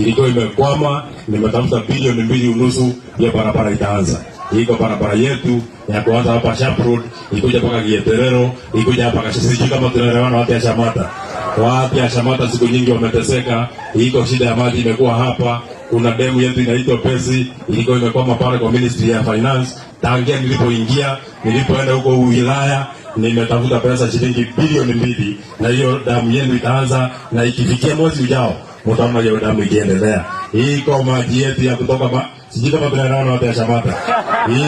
ilikuwa imekwama. Nimetafuta bilioni 2.5 ya barabara itaanza. Iko barabara yetu ya kuanza hapa Sharp Road, ikuja mpaka Gieterero, ikuja hapa Kasisi. Kama tunaelewana watu ya Shamata. Watu ya Shamata siku nyingi wameteseka. Iko shida ya maji imekuwa hapa. Kuna demu yetu inaitwa Pesi, ilikuwa imekwama pale kwa Ministry ya Finance. Tangia nilipoenda huko wilaya, nimetafuta pesa shilingi bilioni 2, na hiyo damu yenu itaanza, na ikifikia mwezi ujao mtaona hiyo damu ikiendelea. Iko maji yetu ya kutoka sijui kama tunaelewana watu ya Shamata.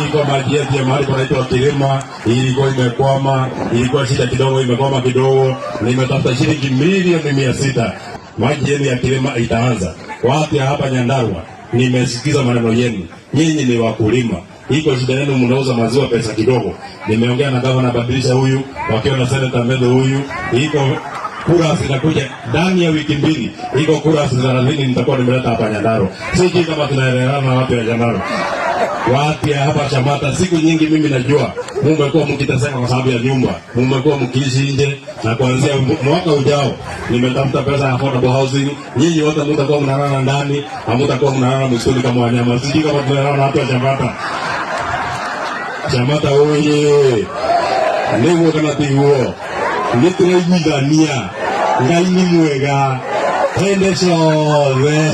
Iko maji yetu ya mahali panaitwa Kilima, ilikuwa imekwama, ilikuwa shida kidogo, imekwama kidogo. Nimetafuta shilingi milioni 600. Maji yenu ya Kilima itaanza. Watu ya hapa Nyandarua, nimesikiza maneno yenu. Nyinyi ni wakulima. Iko shida yenu, mnauza maziwa pesa kidogo. Nimeongea na gavana Badilisha huyu, wakiwa na Senator Medho huyu. Iko kura zinakuja ndani ya wiki 2. Iko kura 30 nitakuwa nimeleta hapa Nyandarua. Sijui kama tunaelewana na watu ya Nyandarua. Watu ya hapa Shamata, siku nyingi mimi najua mmekuwa mkiteseka kwa sababu ya nyumba. Mmekuwa mkiishi nje, na kuanzia mwaka ujao nimetafuta pesa ya affordable housing. Nyinyi wote mtakuwa mnalala ndani, hamtakuwa mnalala msituni kama wanyama. Sijui kama tunaelewana na watu ya Shamata. Shamata oye. Leo kana tihuo. Nituraiguithania. Ngai ni mwega. Hende ciothe.